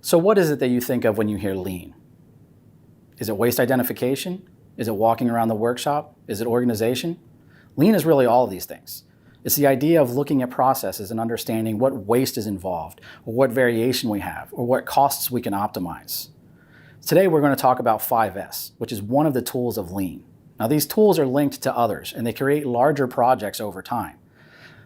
So what is it that you think of when you hear lean? Is it waste identification? Is it walking around the workshop? Is it organization? Lean is really all of these things. It's the idea of looking at processes and understanding what waste is involved, or what variation we have, or what costs we can optimize. Today we're going to talk about 5S, which is one of the tools of lean. Now these tools are linked to others and they create larger projects over time.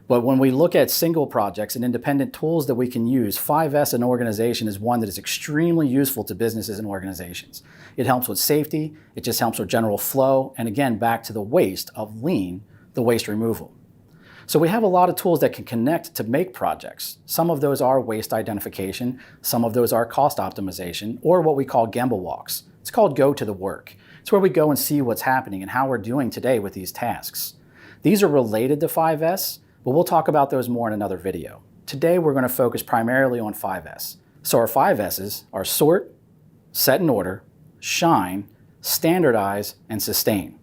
But when we look at single projects and independent tools that we can use, 5S in organization is one that is extremely useful to businesses and organizations. It helps with safety, it just helps with general flow, and again, back to the waste of lean, the waste removal. So we have a lot of tools that can connect to make projects. Some of those are waste identification, some of those are cost optimization, or what we call Gemba walks. It's called go to the work. It's where we go and see what's happening and how we're doing today with these tasks. These are related to 5S, but we'll talk about those more in another video. Today we're going to focus primarily on 5S. So our 5S's are sort, set in order, shine, standardize, and sustain.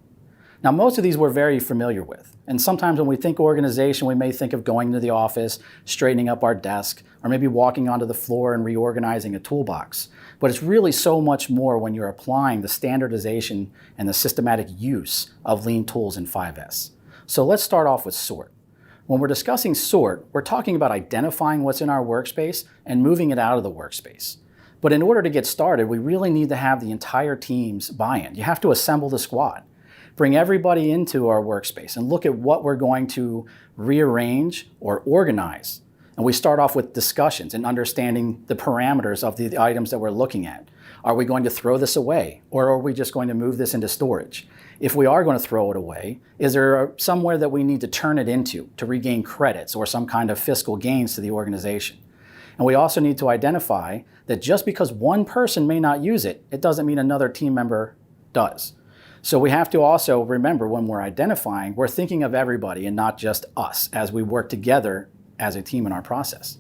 Now most of these we're very familiar with, and sometimes when we think organization we may think of going to the office, straightening up our desk, or maybe walking onto the floor and reorganizing a toolbox. But it's really so much more when you're applying the standardization and the systematic use of lean tools in 5S. So let's start off with sort. When we're discussing sort, we're talking about identifying what's in our workspace and moving it out of the workspace. But in order to get started, we really need to have the entire team's buy-in. You have to assemble the squad. Bring everybody into our workspace and look at what we're going to rearrange or organize. And we start off with discussions and understanding the parameters of the items that we're looking at. Are we going to throw this away, or are we just going to move this into storage? If we are going to throw it away, is there somewhere that we need to turn it into to regain credits or some kind of fiscal gains to the organization? And we also need to identify that just because one person may not use it, it doesn't mean another team member does. So we have to also remember when we're identifying, we're thinking of everybody and not just us as we work together as a team in our process.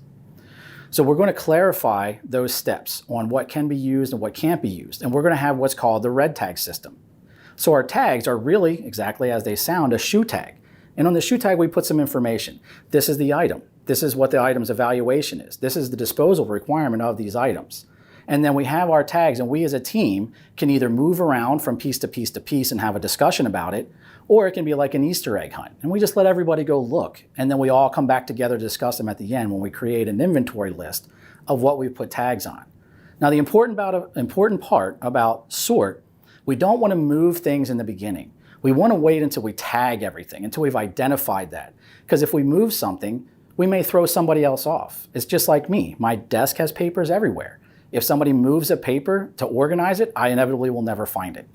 So we're going to clarify those steps on what can be used and what can't be used. And we're going to have what's called the red tag system. So our tags are really, exactly as they sound, a shoe tag. And on the shoe tag, we put some information. This is the item. This is what the item's evaluation is. This is the disposal requirement of these items. And then we have our tags, and we as a team can either move around from piece to piece to piece and have a discussion about it, or it can be like an Easter egg hunt. And we just let everybody go look, and then we all come back together to discuss them at the end when we create an inventory list of what we put tags on. Now the important part about sort, we don't want to move things in the beginning. We want to wait until we tag everything, until we've identified that. Because if we move something, we may throw somebody else off. It's just like me. My desk has papers everywhere. If somebody moves a paper to organize it, I inevitably will never find it.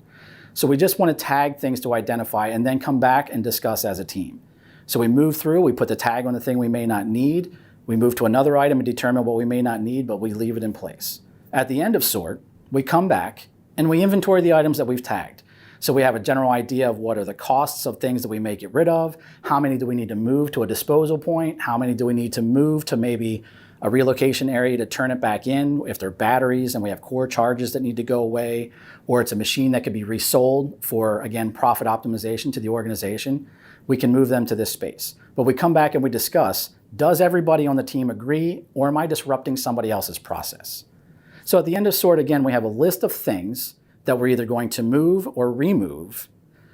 So we just want to tag things to identify and then come back and discuss as a team. So we move through, we put the tag on the thing we may not need, we move to another item and determine what we may not need, but we leave it in place. At the end of sort, we come back and we inventory the items that we've tagged. So we have a general idea of what are the costs of things that we may get rid of, how many do we need to move to a disposal point, how many do we need to move to maybe a relocation area to turn it back in if they're batteries and we have core charges that need to go away, or it's a machine that could be resold for, again, profit optimization to the organization, we can move them to this space. But we come back and we discuss, does everybody on the team agree, or am I disrupting somebody else's process? So at the end of sort, again, we have a list of things that we're either going to move or remove,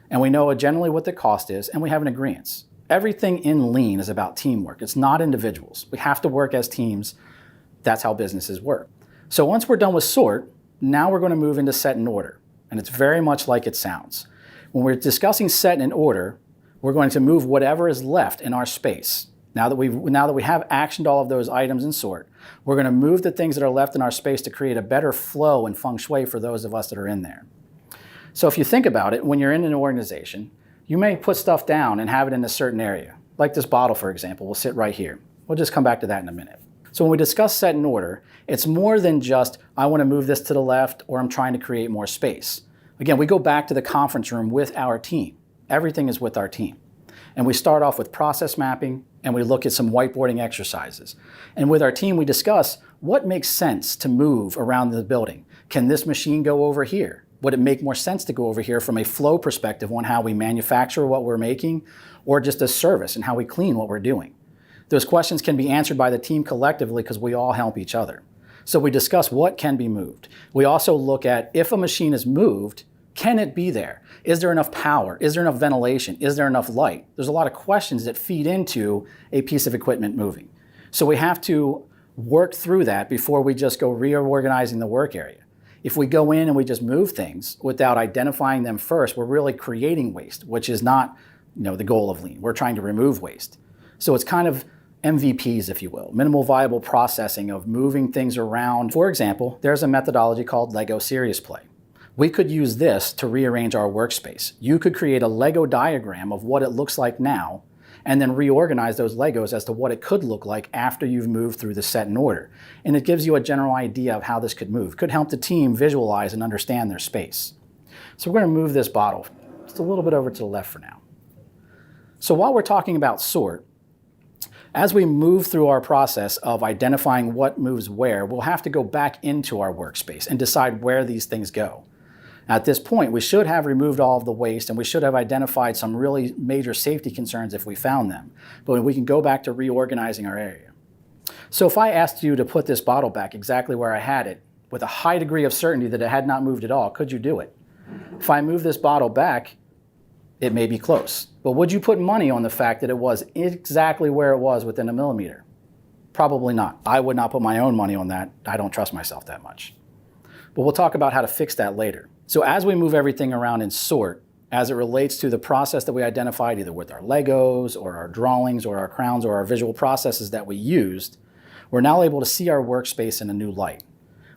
and we know generally what the cost is, and we have an agreement. Everything in lean is about teamwork. It's not individuals. We have to work as teams. That's how businesses work. So once we're done with sort, now we're going to move into set and order. And it's very much like it sounds. When we're discussing set and order, we're going to move whatever is left in our space. Now that we have actioned all of those items in sort, we're going to move the things that are left in our space to create a better flow and feng shui for those of us that are in there. So if you think about it, when you're in an organization, you may put stuff down and have it in a certain area. Like this bottle, for example, will sit right here. We'll just come back to that in a minute. So when we discuss set and order, it's more than just, I want to move this to the left or I'm trying to create more space. Again, we go back to the conference room with our team. Everything is with our team. And we start off with process mapping and we look at some whiteboarding exercises. And with our team, we discuss what makes sense to move around the building. Can this machine go over here? Would it make more sense to go over here from a flow perspective on how we manufacture what we're making, or just a service and how we clean what we're doing? Those questions can be answered by the team collectively because we all help each other. So we discuss what can be moved. We also look at if a machine is moved, can it be there? Is there enough power? Is there enough ventilation? Is there enough light? There's a lot of questions that feed into a piece of equipment moving. So we have to work through that before we just go reorganizing the work area. If we go in and we just move things without identifying them first, we're really creating waste, which is not, the goal of lean. We're trying to remove waste. So it's kind of MVPs, if you will, minimal viable processing of moving things around. For example, there's a methodology called Lego Serious Play. We could use this to rearrange our workspace. You could create a Lego diagram of what it looks like now, and then reorganize those Legos as to what it could look like after you've moved through the set in order. And it gives you a general idea of how this could move. Could help the team visualize and understand their space. So we're going to move this bottle just a little bit over to the left for now. So while we're talking about sort, as we move through our process of identifying what moves where, we'll have to go back into our workspace and decide where these things go. At this point, we should have removed all of the waste and we should have identified some really major safety concerns if we found them. But we can go back to reorganizing our area. So if I asked you to put this bottle back exactly where I had it, with a high degree of certainty that it had not moved at all, could you do it? If I move this bottle back, it may be close. But would you put money on the fact that it was exactly where it was within a millimeter? Probably not. I would not put my own money on that. I don't trust myself that much. But we'll talk about how to fix that later. So as we move everything around in sort, as it relates to the process that we identified either with our Legos or our drawings or our crowns or our visual processes that we used, we're now able to see our workspace in a new light.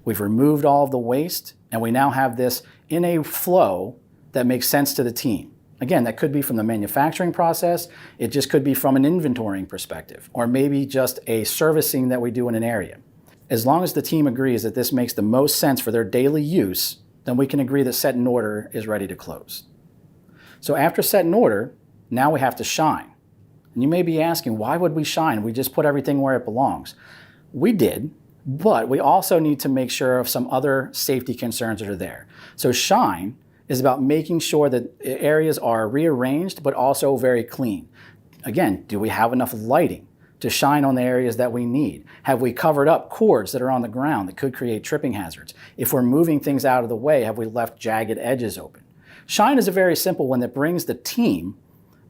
We've removed all of the waste and we now have this in a flow that makes sense to the team. Again, that could be from the manufacturing process, it just could be from an inventorying perspective, or maybe just a servicing that we do in an area. As long as the team agrees that this makes the most sense for their daily use, then we can agree that set in order is ready to close. So after set in order, now we have to shine. And you may be asking, why would we shine? We just put everything where it belongs. We did, but we also need to make sure of some other safety concerns that are there. So shine is about making sure that areas are rearranged, but also very clean. Again, do we have enough lighting to shine on the areas that we need? Have we covered up cords that are on the ground that could create tripping hazards? If we're moving things out of the way, have we left jagged edges open? Shine is a very simple one that brings the team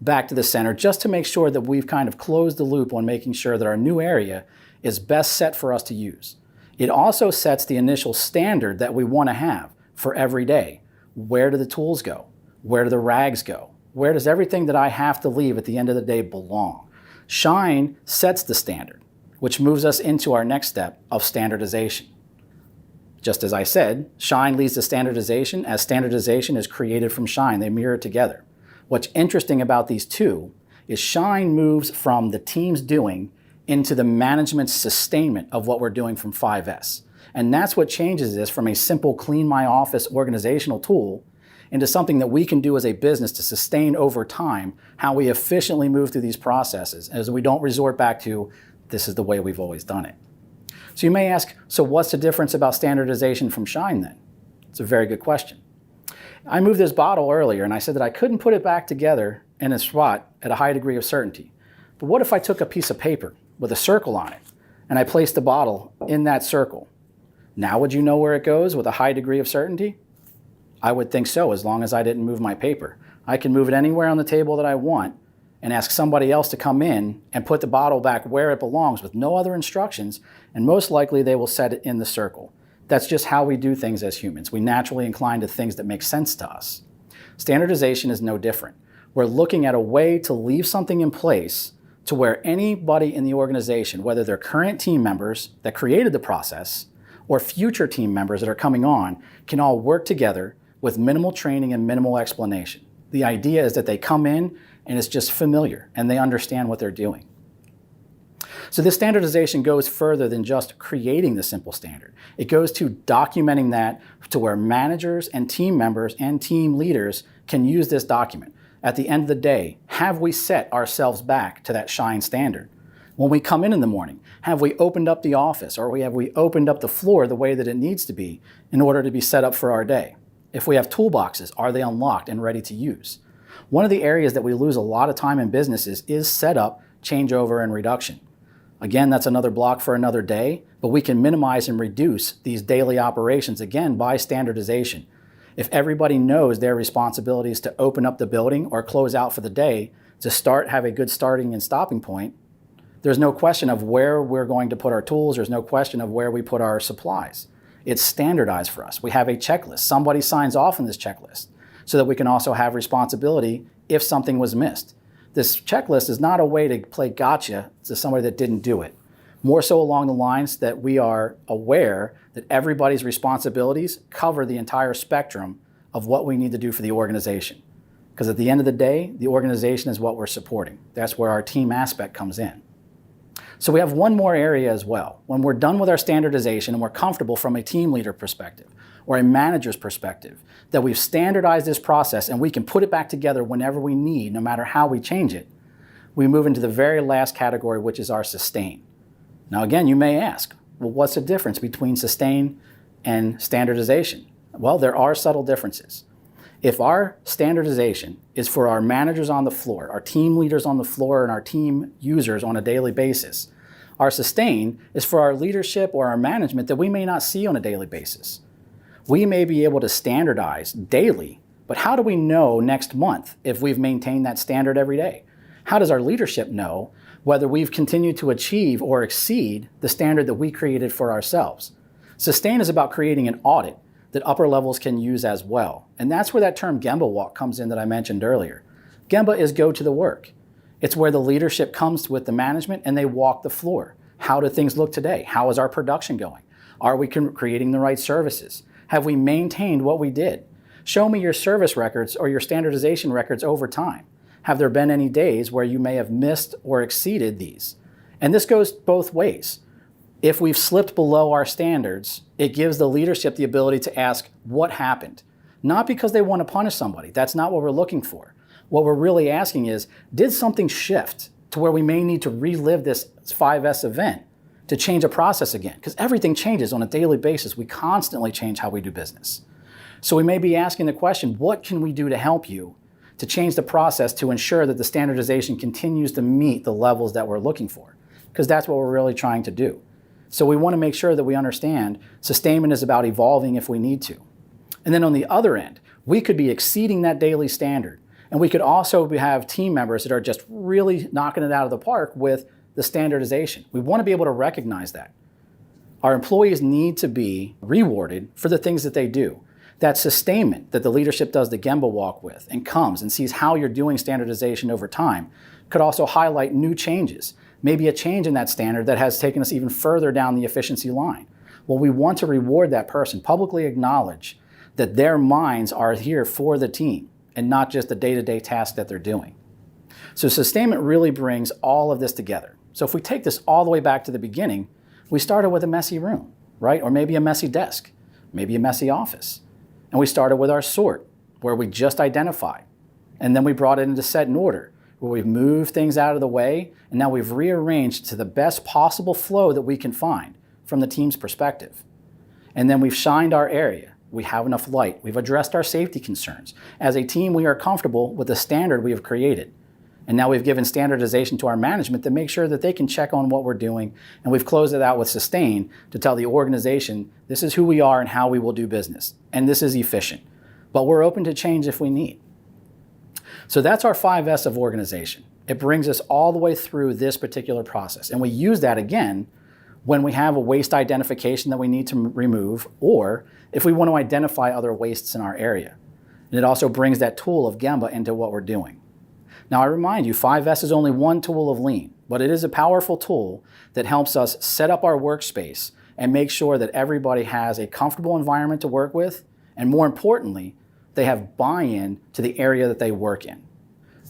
back to the center just to make sure that we've kind of closed the loop on making sure that our new area is best set for us to use. It also sets the initial standard that we want to have for every day. Where do the tools go? Where do the rags go? Where does everything that I have to leave at the end of the day belong? Shine sets the standard, which moves us into our next step of standardization. Just as I said, shine leads to standardization as standardization is created from shine. They mirror together. What's interesting about these two is shine moves from the team's doing into the management's sustainment of what we're doing from 5S. And that's what changes this from a simple clean my office organizational tool into something that we can do as a business to sustain over time how we efficiently move through these processes as we don't resort back to this is the way we've always done it. So you may ask, so what's the difference about standardization from shine then? It's a very good question. I moved this bottle earlier and I said that I couldn't put it back together in a spot at a high degree of certainty. But what if I took a piece of paper with a circle on it and I placed the bottle in that circle? Now would you know where it goes with a high degree of certainty? I would think so, as long as I didn't move my paper. I can move it anywhere on the table that I want and ask somebody else to come in and put the bottle back where it belongs with no other instructions, and most likely they will set it in the circle. That's just how we do things as humans. We naturally incline to things that make sense to us. Standardization is no different. We're looking at a way to leave something in place to where anybody in the organization, whether they're current team members that created the process or future team members that are coming on, can all work together with minimal training and minimal explanation. The idea is that they come in and it's just familiar and they understand what they're doing. So this standardization goes further than just creating the simple standard. It goes to documenting that to where managers and team members and team leaders can use this document. At the end of the day, have we set ourselves back to that shine standard? When we come in the morning, have we opened up the office or have we opened up the floor the way that it needs to be in order to be set up for our day? If we have toolboxes, are they unlocked and ready to use? One of the areas that we lose a lot of time in businesses is setup, changeover, and reduction. Again, that's another block for another day, but we can minimize and reduce these daily operations, again, by standardization. If everybody knows their responsibilities to open up the building or close out for the day, to have a good starting and stopping point, there's no question of where we're going to put our tools. There's no question of where we put our supplies. It's standardized for us. We have a checklist. Somebody signs off on this checklist so that we can also have responsibility if something was missed. This checklist is not a way to play gotcha to somebody that didn't do it. More so along the lines that we are aware that everybody's responsibilities cover the entire spectrum of what we need to do for the organization. Because at the end of the day, the organization is what we're supporting. That's where our team aspect comes in. So we have one more area as well. When we're done with our standardization and we're comfortable from a team leader perspective or a manager's perspective, that we've standardized this process and we can put it back together whenever we need, no matter how we change it, we move into the very last category, which is our sustain. Now again, you may ask, well, what's the difference between sustain and standardization? Well, there are subtle differences. If our standardization is for our managers on the floor, our team leaders on the floor, and our team users on a daily basis, our sustain is for our leadership or our management that we may not see on a daily basis. We may be able to standardize daily, but how do we know next month if we've maintained that standard every day? How does our leadership know whether we've continued to achieve or exceed the standard that we created for ourselves? Sustain is about creating an audit that upper levels can use as well. And that's where that term Gemba walk comes in that I mentioned earlier. Gemba is go to the work. It's where the leadership comes with the management and they walk the floor. How do things look today? How is our production going? Are we creating the right services? Have we maintained what we did? Show me your service records or your standardization records over time. Have there been any days where you may have missed or exceeded these? And this goes both ways. If we've slipped below our standards, it gives the leadership the ability to ask what happened. Not because they want to punish somebody. That's not what we're looking for. What we're really asking is, did something shift to where we may need to relive this 5S event to change a process again? Because everything changes on a daily basis. We constantly change how we do business. So we may be asking the question, what can we do to help you to change the process to ensure that the standardization continues to meet the levels that we're looking for? Because that's what we're really trying to do. So we want to make sure that we understand sustainment is about evolving if we need to. And then on the other end, we could be exceeding that daily standard. And we could also have team members that are just really knocking it out of the park with the standardization. We want to be able to recognize that. Our employees need to be rewarded for the things that they do. That sustainment that the leadership does the Gemba walk with and comes and sees how you're doing standardization over time could also highlight new changes. Maybe a change in that standard that has taken us even further down the efficiency line. Well, we want to reward that person, publicly acknowledge that their minds are here for the team and not just the day-to-day task that they're doing. So sustainment really brings all of this together. So if we take this all the way back to the beginning, we started with a messy room, right? Or maybe a messy desk, maybe a messy office. And we started with our sort, where we just identified. And then we brought it into set and order, where we've moved things out of the way, and now we've rearranged to the best possible flow that we can find from the team's perspective. And then we've shined our area. We have enough light. We've addressed our safety concerns. As a team, we are comfortable with the standard we have created. And now we've given standardization to our management to make sure that they can check on what we're doing. And we've closed it out with sustain to tell the organization, this is who we are and how we will do business. And this is efficient. But we're open to change if we need. So that's our 5S of organization. It brings us all the way through this particular process. And we use that again when we have a waste identification that we need to remove, or if we want to identify other wastes in our area. And it also brings that tool of Gemba into what we're doing. Now I remind you, 5S is only one tool of Lean, but it is a powerful tool that helps us set up our workspace and make sure that everybody has a comfortable environment to work with, and more importantly, they have buy-in to the area that they work in.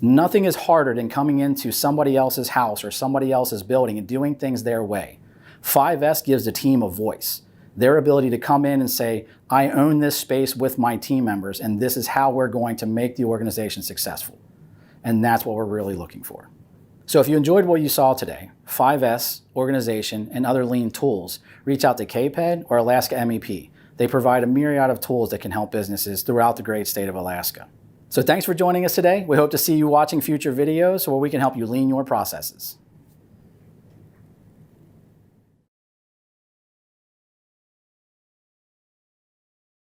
Nothing is harder than coming into somebody else's house or somebody else's building and doing things their way. 5S gives the team a voice. Their ability to come in and say, I own this space with my team members, and this is how we're going to make the organization successful. And that's what we're really looking for. So if you enjoyed what you saw today, 5S, organization, and other Lean tools, reach out to KPEDD or Alaska MEP. They provide a myriad of tools that can help businesses throughout the great state of Alaska. So thanks for joining us today. We hope to see you watching future videos where we can help you lean your processes.